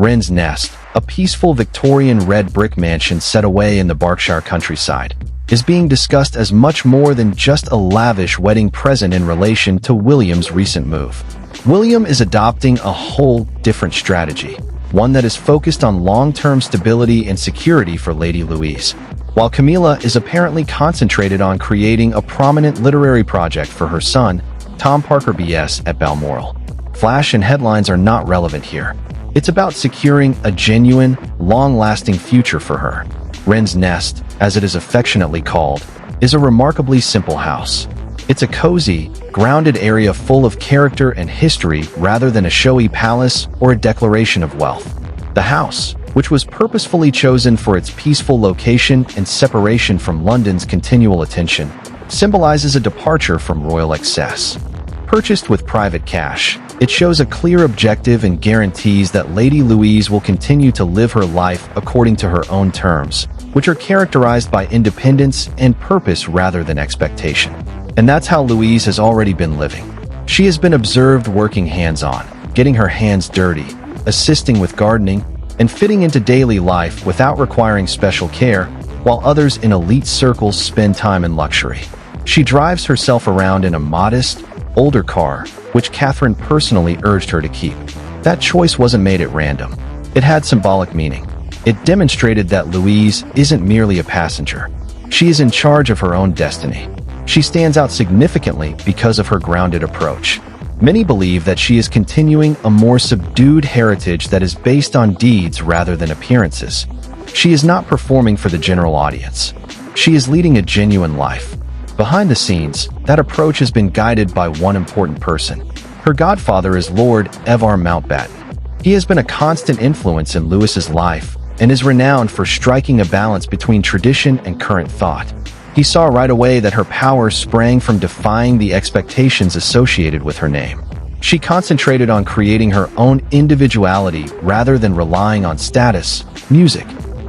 Wren's Nest, a peaceful Victorian red brick mansion set away in the Berkshire countryside, is being discussed as much more than just a lavish wedding present in relation to William's recent move. William is adopting a whole different strategy, one that is focused on long-term stability and security for Lady Louise, while Camilla is apparently concentrated on creating a prominent literary project for her son, Tom Parker BS at Balmoral. Flash and headlines are not relevant here. It's about securing a genuine, long-lasting future for her. Wren's Nest, as it is affectionately called, is a remarkably simple house. It's a cozy, grounded area full of character and history rather than a showy palace or a declaration of wealth. The house, which was purposefully chosen for its peaceful location and separation from London's continual attention, symbolizes a departure from royal excess. Purchased with private cash, it shows a clear objective and guarantees that Lady Louise will continue to live her life according to her own terms, which are characterized by independence and purpose rather than expectation. And that's how Louise has already been living. She has been observed working hands-on, getting her hands dirty, assisting with gardening, and fitting into daily life without requiring special care, while others in elite circles spend time in luxury. She drives herself around in a modest, older car, which Catherine personally urged her to keep. That choice wasn't made at random. It had symbolic meaning. It demonstrated that Louise isn't merely a passenger. She is in charge of her own destiny. She stands out significantly because of her grounded approach. Many believe that she is continuing a more subdued heritage that is based on deeds rather than appearances. She is not performing for the general audience. She is leading a genuine life. Behind the scenes, that approach has been guided by one important person. Her godfather is Lord Ivar Mountbatten. He has been a constant influence in Louise's life and is renowned for striking a balance between tradition and current thought. He saw right away that her power sprang from defying the expectations associated with her name. She concentrated on creating her own individuality rather than relying on status, music,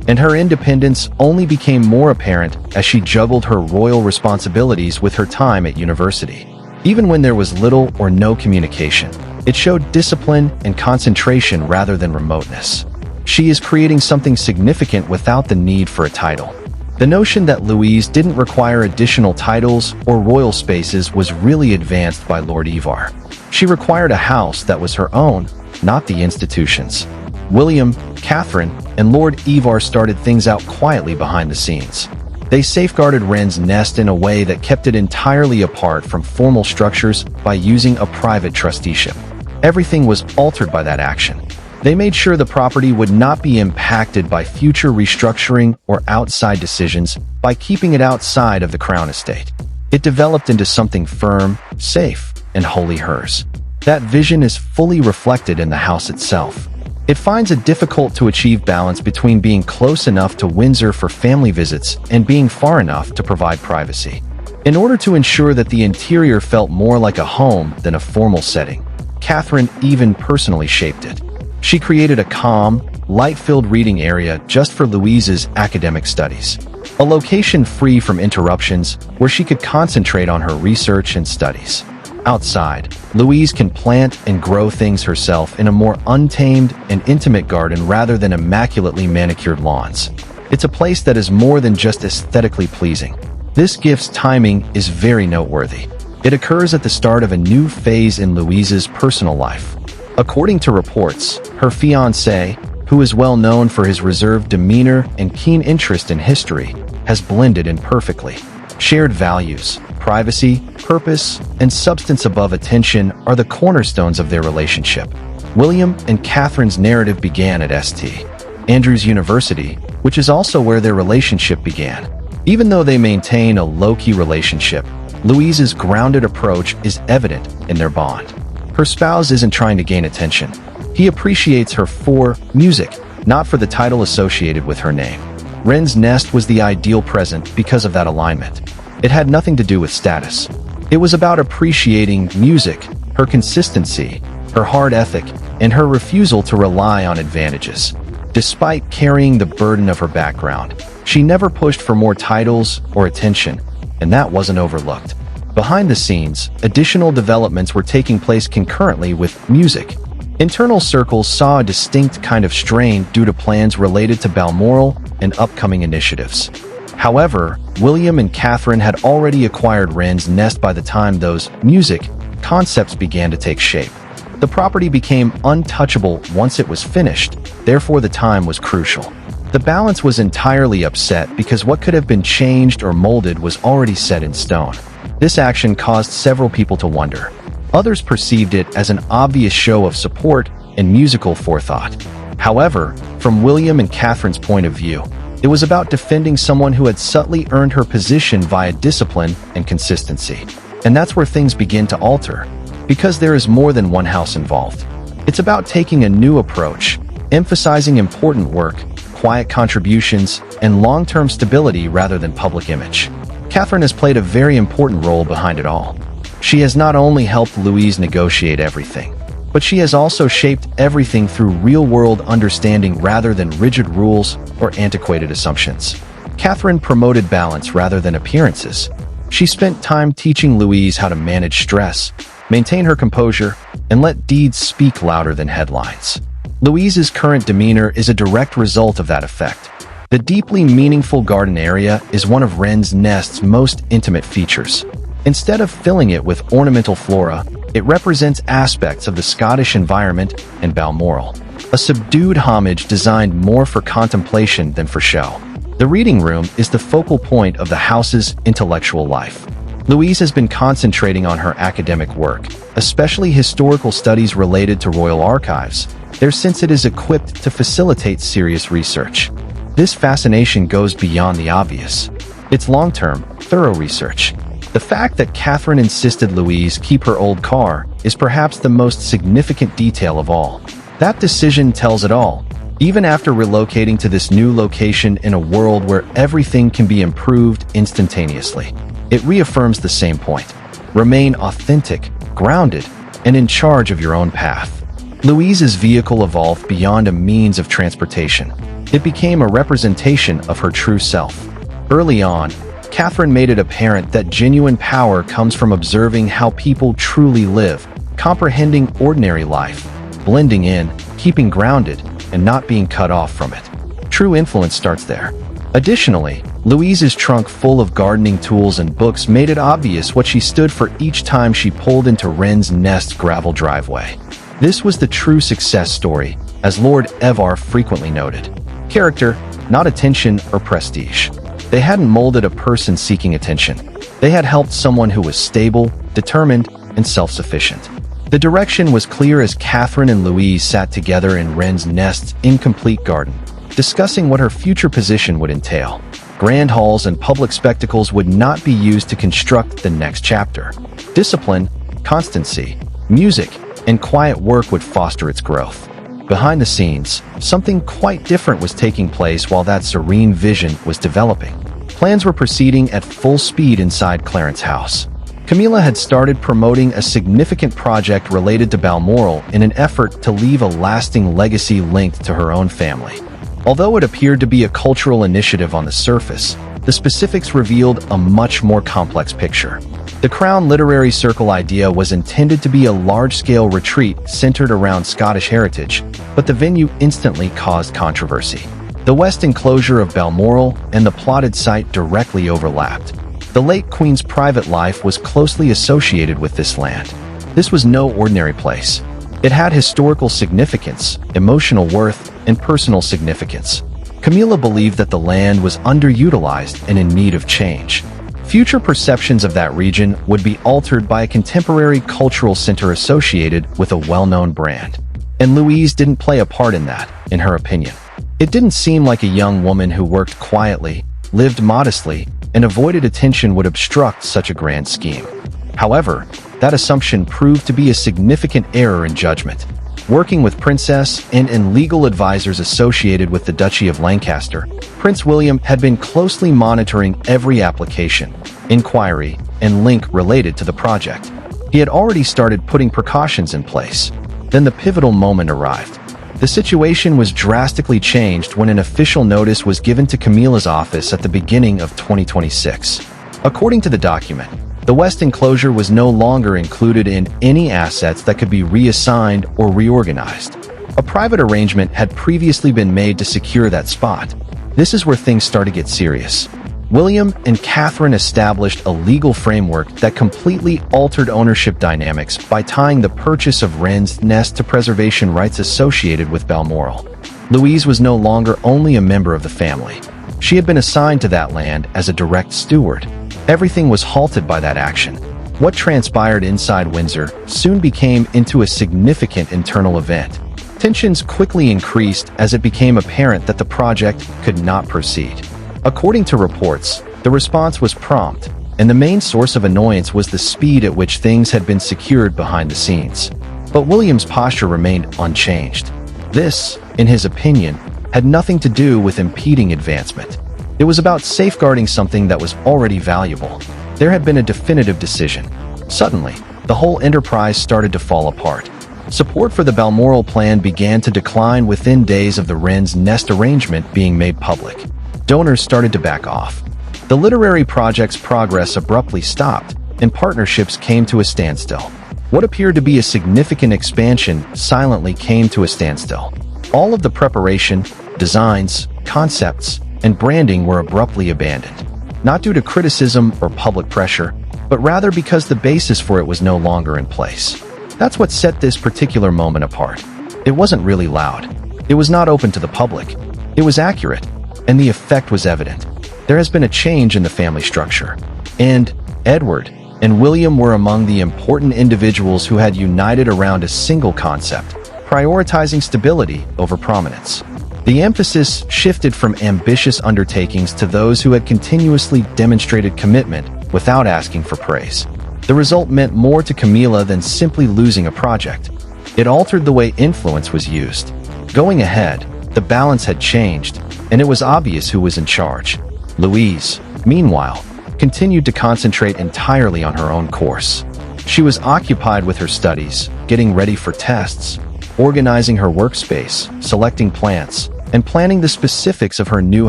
and her independence only became more apparent as she juggled her royal responsibilities with her time at university. Even when there was little or no communication, it showed discipline and concentration rather than remoteness. She is creating something significant without the need for a title. The notion that Louise didn't require additional titles or royal spaces was really advanced by Lord Ivar. She required a house that was her own, not the institution's. William, Catherine, and Lord Ivar started things out quietly behind the scenes. They safeguarded Wren's Nest in a way that kept it entirely apart from formal structures by using a private trusteeship. Everything was altered by that action. They made sure the property would not be impacted by future restructuring or outside decisions by keeping it outside of the Crown estate. It developed into something firm, safe, and wholly hers. That vision is fully reflected in the house itself. It finds it difficult to achieve balance between being close enough to Windsor for family visits and being far enough to provide privacy. In order to ensure that the interior felt more like a home than a formal setting, Catherine even personally shaped it. She created a calm, light-filled reading area just for Louise's academic studies, a location free from interruptions where she could concentrate on her research and studies. Outside, Louise can plant and grow things herself in a more untamed and intimate garden rather than immaculately manicured lawns. It's a place that is more than just aesthetically pleasing. This gift's timing is very noteworthy. It occurs at the start of a new phase in Louise's personal life. According to reports, her fiancé, who is well known for his reserved demeanor and keen interest in history, has blended in perfectly. Shared values, privacy, purpose, and substance above attention are the cornerstones of their relationship. William and Catherine's narrative began at St. Andrews University, which is also where their relationship began. Even though they maintain a low-key relationship, Louise's grounded approach is evident in their bond. Her spouse isn't trying to gain attention. He appreciates her for music, not for the title associated with her name. Wren's Nest was the ideal present because of that alignment. It had nothing to do with status. It was about appreciating music, her consistency, her hard ethic, and her refusal to rely on advantages. Despite carrying the burden of her background, she never pushed for more titles or attention, and that wasn't overlooked. Behind the scenes, additional developments were taking place concurrently with music. Internal circles saw a distinct kind of strain due to plans related to Balmoral and upcoming initiatives. However, William and Catherine had already acquired Wren's Nest by the time those music concepts began to take shape. The property became untouchable once it was finished, therefore the time was crucial. The balance was entirely upset because what could have been changed or molded was already set in stone. This action caused several people to wonder. Others perceived it as an obvious show of support and musical forethought. However, from William and Catherine's point of view, it was about defending someone who had subtly earned her position via discipline and consistency. And that's where things begin to alter, because there is more than one house involved. It's about taking a new approach, emphasizing important work, quiet contributions, and long-term stability rather than public image. Catherine has played a very important role behind it all. She has not only helped Louise negotiate everything, but she has also shaped everything through real-world understanding rather than rigid rules or antiquated assumptions. Catherine promoted balance rather than appearances. She spent time teaching Louise how to manage stress, maintain her composure, and let deeds speak louder than headlines. Louise's current demeanor is a direct result of that effect. The deeply meaningful garden area is one of Wren's Nest's most intimate features. Instead of filling it with ornamental flora, it represents aspects of the Scottish environment and Balmoral, a subdued homage designed more for contemplation than for show. The reading room is the focal point of the house's intellectual life. Louise has been concentrating on her academic work, especially historical studies related to royal archives, since it is equipped to facilitate serious research. This fascination goes beyond the obvious. It's long-term, thorough research. The fact that Catherine insisted Louise keep her old car is perhaps the most significant detail of all. That decision tells it all. Even after relocating to this new location in a world where everything can be improved instantaneously, it reaffirms the same point. Remain authentic, grounded, and in charge of your own path. Louise's vehicle evolved beyond a means of transportation. It became a representation of her true self. Early on, Catherine made it apparent that genuine power comes from observing how people truly live, comprehending ordinary life, blending in, keeping grounded, and not being cut off from it. True influence starts there. Additionally, Louise's trunk full of gardening tools and books made it obvious what she stood for each time she pulled into Wren's Nest's gravel driveway. This was the true success story, as Lord Ivar frequently noted. Character, not attention or prestige. They hadn't molded a person seeking attention. They had helped someone who was stable, determined, and self-sufficient. The direction was clear as Catherine and Louise sat together in Wren's Nest's incomplete garden, discussing what her future position would entail. Grand halls and public spectacles would not be used to construct the next chapter. Discipline, constancy, music, and quiet work would foster its growth. Behind the scenes, something quite different was taking place while that serene vision was developing. Plans were proceeding at full speed inside Clarence's house. Camilla had started promoting a significant project related to Balmoral in an effort to leave a lasting legacy linked to her own family. Although it appeared to be a cultural initiative on the surface, the specifics revealed a much more complex picture. The Crown Literary Circle idea was intended to be a large-scale retreat centered around Scottish heritage, but the venue instantly caused controversy. The west enclosure of Balmoral and the plotted site directly overlapped. The late Queen's private life was closely associated with this land. This was no ordinary place. It had historical significance, emotional worth, and personal significance. Camilla believed that the land was underutilized and in need of change. Future perceptions of that region would be altered by a contemporary cultural center associated with a well-known brand. And Louise didn't play a part in that, in her opinion. It didn't seem like a young woman who worked quietly, lived modestly, and avoided attention would obstruct such a grand scheme. However, that assumption proved to be a significant error in judgment. Working with Princess and legal advisors associated with the Duchy of Lancaster, Prince William had been closely monitoring every application, inquiry, and link related to the project. He had already started putting precautions in place. Then the pivotal moment arrived. The situation was drastically changed when an official notice was given to Camilla's office at the beginning of 2026. According to the document, The west enclosure was no longer included in any assets that could be reassigned or reorganized. A private arrangement had previously been made to secure that spot. This is where things start to get serious. William and Catherine established a legal framework that completely altered ownership dynamics by tying the purchase of Wren's nest to preservation rights associated with Balmoral. Louise was no longer only a member of the family. She had been assigned to that land as a direct steward. Everything was halted by that action. What transpired inside Windsor soon became into a significant internal event. Tensions quickly increased as it became apparent that the project could not proceed. According to reports, the response was prompt, and the main source of annoyance was the speed at which things had been secured behind the scenes. But William's posture remained unchanged. This, in his opinion, had nothing to do with impeding advancement. It was about safeguarding something that was already valuable. There had been a definitive decision. Suddenly, the whole enterprise started to fall apart. Support for the Balmoral plan began to decline within days of the Wren's nest arrangement being made public. Donors started to back off. The literary project's progress abruptly stopped, and partnerships came to a standstill. What appeared to be a significant expansion silently came to a standstill. All of the preparation, designs, concepts, and branding were abruptly abandoned, not due to criticism or public pressure, but rather because the basis for it was no longer in place. That's what set this particular moment apart. It wasn't really loud. It was not open to the public. It was accurate, and the effect was evident. There has been a change in the family structure, and Edward and William were among the important individuals who had united around a single concept, prioritizing stability over prominence. The emphasis shifted from ambitious undertakings to those who had continuously demonstrated commitment without asking for praise. The result meant more to Camilla than simply losing a project. It altered the way influence was used. Going ahead, the balance had changed, and it was obvious who was in charge. Louise, meanwhile, continued to concentrate entirely on her own course. She was occupied with her studies, getting ready for tests, organizing her workspace, selecting plants, and planning the specifics of her new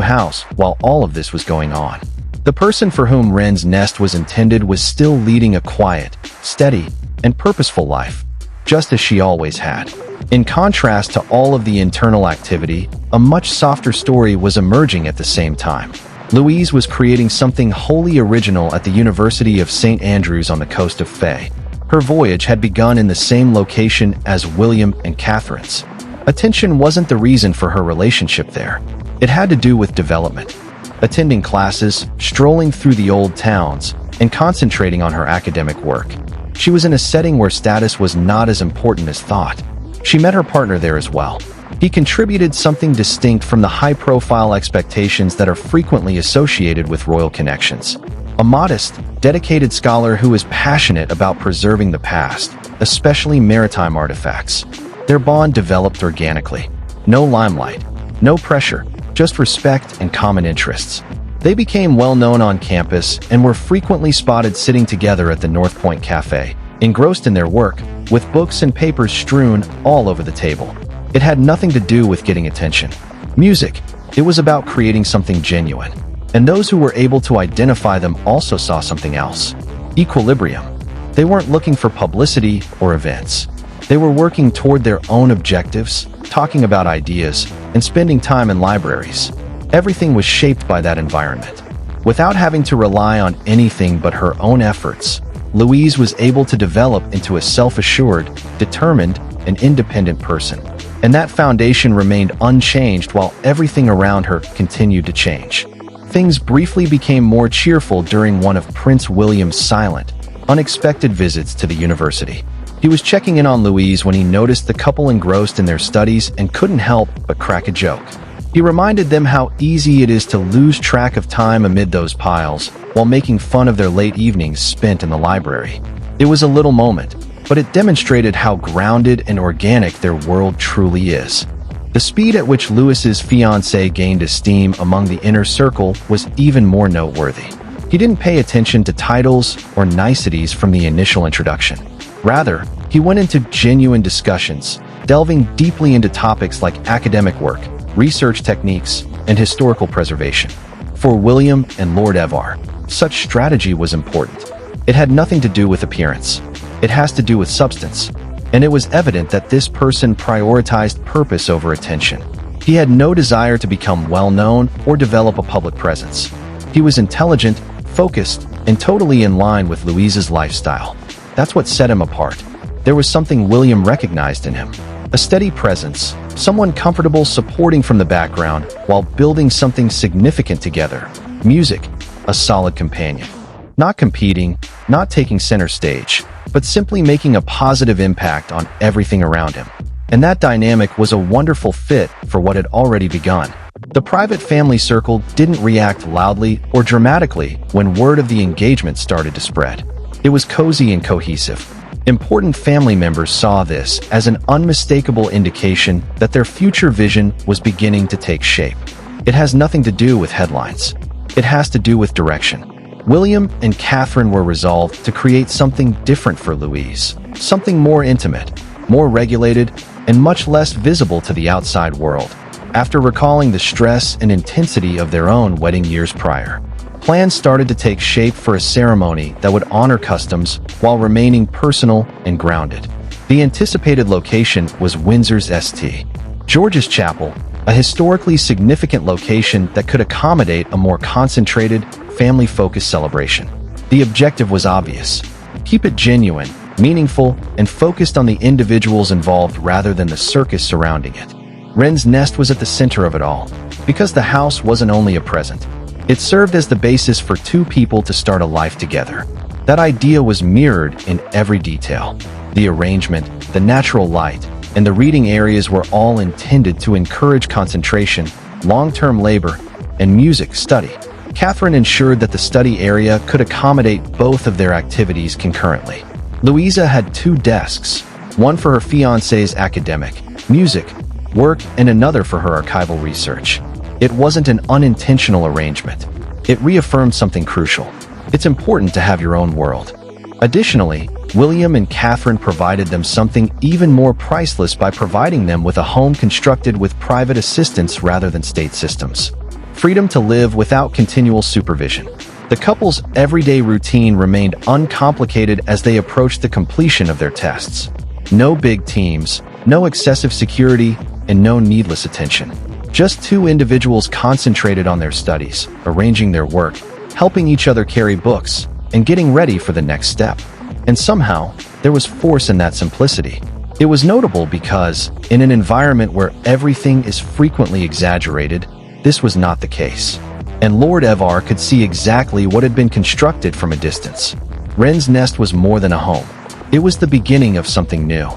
house while all of this was going on. The person for whom Wren's nest was intended was still leading a quiet, steady, and purposeful life, just as she always had. In contrast to all of the internal activity, a much softer story was emerging at the same time. Louise was creating something wholly original at the University of St. Andrews on the coast of Fay. Her voyage had begun in the same location as William and Catherine's. Attention wasn't the reason for her relationship there. It had to do with development. Attending classes, strolling through the old towns, and concentrating on her academic work. She was in a setting where status was not as important as thought. She met her partner there as well. He contributed something distinct from the high-profile expectations that are frequently associated with royal connections. A modest, dedicated scholar who is passionate about preserving the past, especially maritime artifacts. Their bond developed organically. No limelight, no pressure, just respect and common interests. They became well known on campus and were frequently spotted sitting together at the North Point Cafe, engrossed in their work, with books and papers strewn all over the table. It had nothing to do with getting attention. Music, it was about creating something genuine. And those who were able to identify them also saw something else. Equilibrium. They weren't looking for publicity or events. They were working toward their own objectives, talking about ideas, and spending time in libraries. Everything was shaped by that environment. Without having to rely on anything but her own efforts, Louise was able to develop into a self-assured, determined, and independent person. And that foundation remained unchanged while everything around her continued to change. Things briefly became more cheerful during one of Prince William's silent, unexpected visits to the university. He was checking in on Louise when he noticed the couple engrossed in their studies and couldn't help but crack a joke. He reminded them how easy it is to lose track of time amid those piles while making fun of their late evenings spent in the library. It was a little moment, but it demonstrated how grounded and organic their world truly is. The speed at which Louis's fiancée gained esteem among the inner circle was even more noteworthy. He didn't pay attention to titles or niceties from the initial introduction. Rather, he went into genuine discussions, delving deeply into topics like academic work, research techniques, and historical preservation. For William and Lord Ivar, such strategy was important. It had nothing to do with appearance. It has to do with substance. And it was evident that this person prioritized purpose over attention. He had no desire to become well-known or develop a public presence. He was intelligent, focused, and totally in line with Louise's lifestyle. That's what set him apart. There was something William recognized in him. A steady presence, someone comfortable supporting from the background while building something significant together. Music, a solid companion. Not competing, not taking center stage, but simply making a positive impact on everything around him. And that dynamic was a wonderful fit for what had already begun. The private family circle didn't react loudly or dramatically when word of the engagement started to spread. It was cozy and cohesive. Important family members saw this as an unmistakable indication that their future vision was beginning to take shape. It has nothing to do with headlines. It has to do with direction. William and Catherine were resolved to create something different for Louise, something more intimate, more regulated, and much less visible to the outside world. After recalling the stress and intensity of their own wedding years prior, plans started to take shape for a ceremony that would honor customs while remaining personal and grounded. The anticipated location was Windsor's St. George's Chapel, a historically significant location that could accommodate a more concentrated, family-focused celebration. The objective was obvious. Keep it genuine, meaningful, and focused on the individuals involved rather than the circus surrounding it. Wren's nest was at the center of it all, because the house wasn't only a present. It served as the basis for two people to start a life together. That idea was mirrored in every detail. The arrangement, the natural light, and the reading areas were all intended to encourage concentration, long-term labor, and music study. Catherine ensured that the study area could accommodate both of their activities concurrently. Louisa had two desks, one for her fiancé's academic, music, work, and another for her archival research. It wasn't an unintentional arrangement. It reaffirmed something crucial. It's important to have your own world. Additionally, William and Catherine provided them something even more priceless by providing them with a home constructed with private assistance rather than state systems. Freedom to live without continual supervision. The couple's everyday routine remained uncomplicated as they approached the completion of their tests. No big teams, no excessive security, and no needless attention. Just two individuals concentrated on their studies, arranging their work, helping each other carry books, and getting ready for the next step. And somehow, there was force in that simplicity. It was notable because, in an environment where everything is frequently exaggerated, this was not the case. And Lord Ivar could see exactly what had been constructed from a distance. Wren's nest was more than a home. It was the beginning of something new.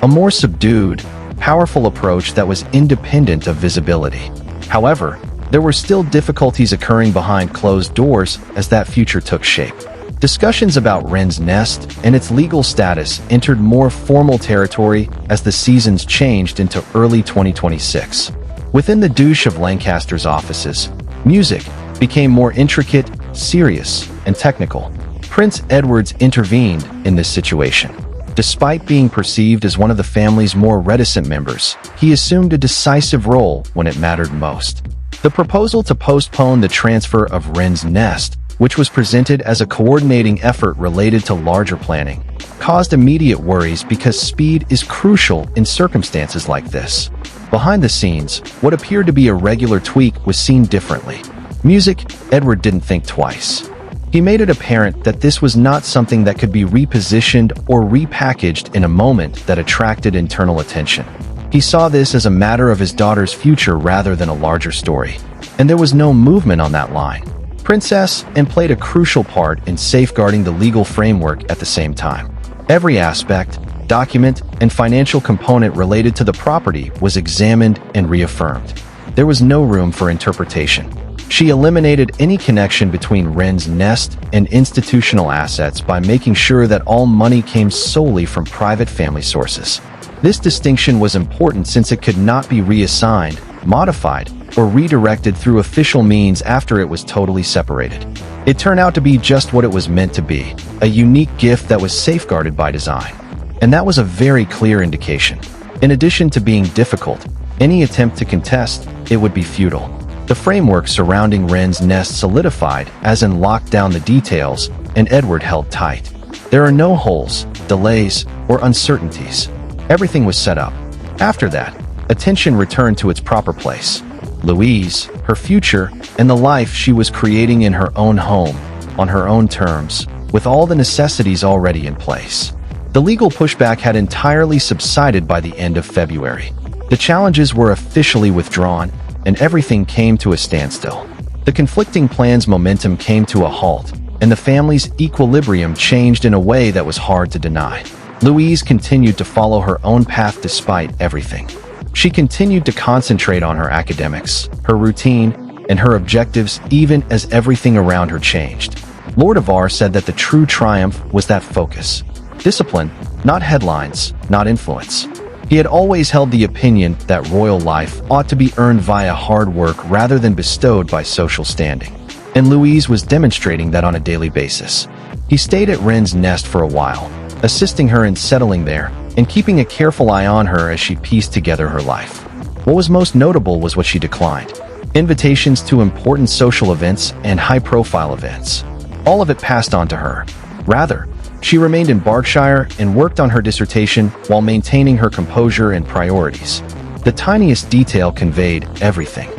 A more subdued, powerful approach that was independent of visibility. However, there were still difficulties occurring behind closed doors as that future took shape. Discussions about Wren's nest and its legal status entered more formal territory as the seasons changed into early 2026. Within the Duke of Lancaster's offices, music became more intricate, serious, and technical. Prince Edward intervened in this situation. Despite being perceived as one of the family's more reticent members, he assumed a decisive role when it mattered most. The proposal to postpone the transfer of Wren's nest, which was presented as a coordinating effort related to larger planning, caused immediate worries because speed is crucial in circumstances like this. Behind the scenes, what appeared to be a regular tweak was seen differently. Music, Edward didn't think twice. He made it apparent that this was not something that could be repositioned or repackaged in a moment that attracted internal attention. He saw this as a matter of his daughter's future rather than a larger story. And there was no movement on that line. Princess and played a crucial part in safeguarding the legal framework at the same time. Every aspect, document, and financial component related to the property was examined and reaffirmed. There was no room for interpretation. She eliminated any connection between Wren's nest and institutional assets by making sure that all money came solely from private family sources. This distinction was important since it could not be reassigned, modified, or redirected through official means after it was totally separated. It turned out to be just what it was meant to be, a unique gift that was safeguarded by design. And that was a very clear indication. In addition to being difficult, any attempt to contest it would be futile. The framework surrounding Wren's nest solidified as in locked down the details, and Edward held tight. There are no holes, delays, or uncertainties. Everything was set up. After that, attention returned to its proper place. Louise, her future, and the life she was creating in her own home, on her own terms, with all the necessities already in place. The legal pushback had entirely subsided by the end of February. The challenges were officially withdrawn, and everything came to a standstill. The conflicting plans' momentum came to a halt, and the family's equilibrium changed in a way that was hard to deny. Louise continued to follow her own path despite everything. She continued to concentrate on her academics, her routine, and her objectives even as everything around her changed. Lord Ivar said that the true triumph was that focus. Discipline, not headlines, not influence. He had always held the opinion that royal life ought to be earned via hard work rather than bestowed by social standing. And Louise was demonstrating that on a daily basis. He stayed at Wren's nest for a while, assisting her in settling there and keeping a careful eye on her as she pieced together her life. What was most notable was what she declined: invitations to important social events and high-profile events. All of it passed on to her. Rather, she remained in Berkshire and worked on her dissertation while maintaining her composure and priorities. The tiniest detail conveyed everything.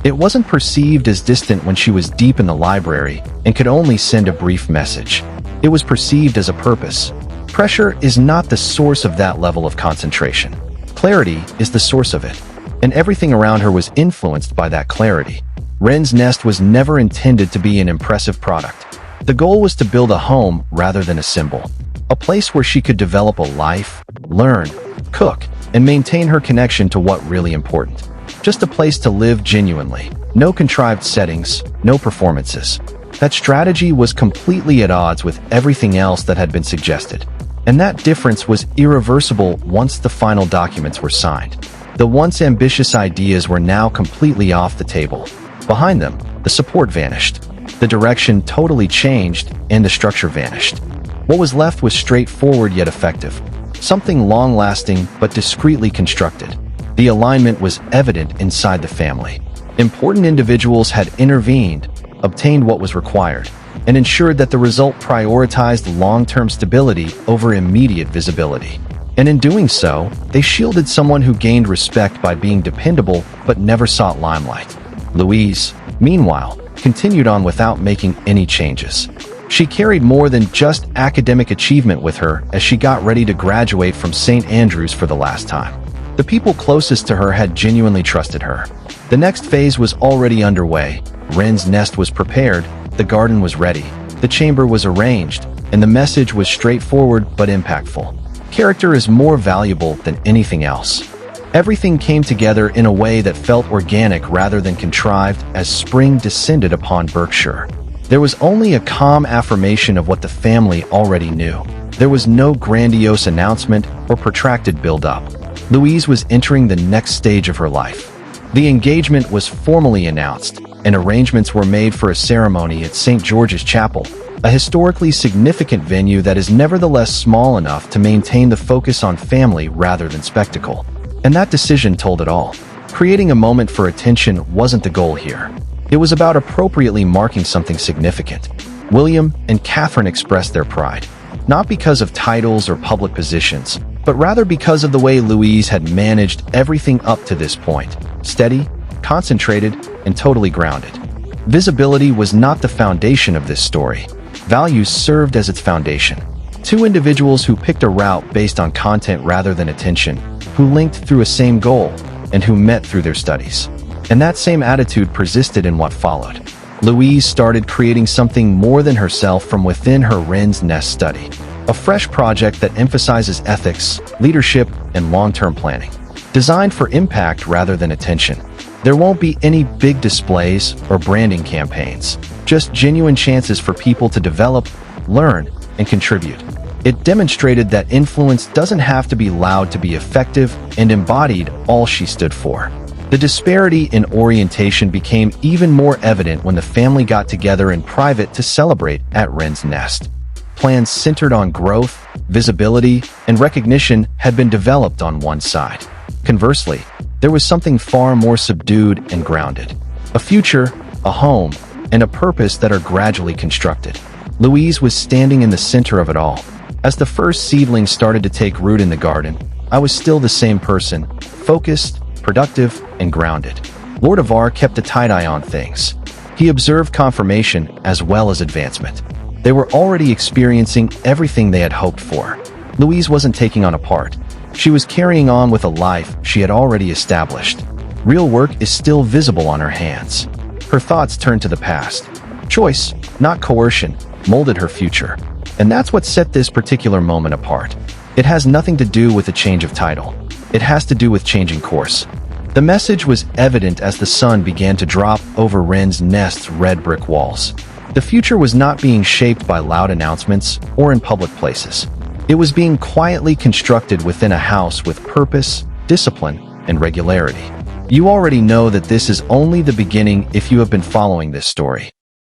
It wasn't perceived as distant when she was deep in the library and could only send a brief message. It was perceived as a purpose. Pressure is not the source of that level of concentration. Clarity is the source of it, and everything around her was influenced by that clarity. Wren's nest was never intended to be an impressive product. The goal was to build a home rather than a symbol, a place where she could develop a life, learn, cook, and maintain her connection to what really important. Just a place to live genuinely. No contrived settings, no performances. That strategy was completely at odds with everything else that had been suggested. And that difference was irreversible once the final documents were signed. The once ambitious ideas were now completely off the table. Behind them, the support vanished. The direction totally changed, and the structure vanished. What was left was straightforward yet effective. Something long-lasting but discreetly constructed. The alignment was evident inside the family. Important individuals had intervened, obtained what was required, and ensured that the result prioritized long-term stability over immediate visibility. And in doing so, they shielded someone who gained respect by being dependable but never sought limelight. Louise, meanwhile, continued on without making any changes. She carried more than just academic achievement with her as she got ready to graduate from St. Andrews for the last time. The people closest to her had genuinely trusted her. The next phase was already underway. Wren's nest was prepared, the garden was ready, the chamber was arranged, and the message was straightforward but impactful. Character is more valuable than anything else. Everything came together in a way that felt organic rather than contrived as spring descended upon Berkshire. There was only a calm affirmation of what the family already knew. There was no grandiose announcement or protracted build-up. Louise was entering the next stage of her life. The engagement was formally announced, and arrangements were made for a ceremony at St. George's Chapel, a historically significant venue that is nevertheless small enough to maintain the focus on family rather than spectacle. And that decision told it all. Creating a moment for attention wasn't the goal here. It was about appropriately marking something significant. William and Catherine expressed their pride, not because of titles or public positions, but rather because of the way Louise had managed everything up to this point: steady, concentrated, and totally grounded. Visibility was not the foundation of this story. Values served as its foundation. Two individuals who picked a route based on content rather than attention, who linked through a same goal, and who met through their studies. And that same attitude persisted in what followed. Louise started creating something more than herself from within her Wren's Nest study. A fresh project that emphasizes ethics, leadership, and long-term planning. Designed for impact rather than attention. There won't be any big displays or branding campaigns, just genuine chances for people to develop, learn, and contribute. It demonstrated that influence doesn't have to be loud to be effective, and embodied all she stood for. The disparity in orientation became even more evident when the family got together in private to celebrate at Wren's Nest. Plans centered on growth, visibility, and recognition had been developed on one side. Conversely, there was something far more subdued and grounded. A future, a home, and a purpose that are gradually constructed. Louise was standing in the center of it all. As the first seedlings started to take root in the garden, I was still the same person, focused, productive, and grounded. Lord Ivar kept a tight eye on things. He observed confirmation as well as advancement. They were already experiencing everything they had hoped for. Louise wasn't taking on a part. She was carrying on with a life she had already established. Real work is still visible on her hands. Her thoughts turned to the past. Choice, not coercion, molded her future. And that's what set this particular moment apart. It has nothing to do with a change of title. It has to do with changing course. The message was evident as the sun began to drop over Wren's nest's red brick walls. The future was not being shaped by loud announcements or in public places. It was being quietly constructed within a house with purpose, discipline, and regularity. You already know that this is only the beginning if you have been following this story.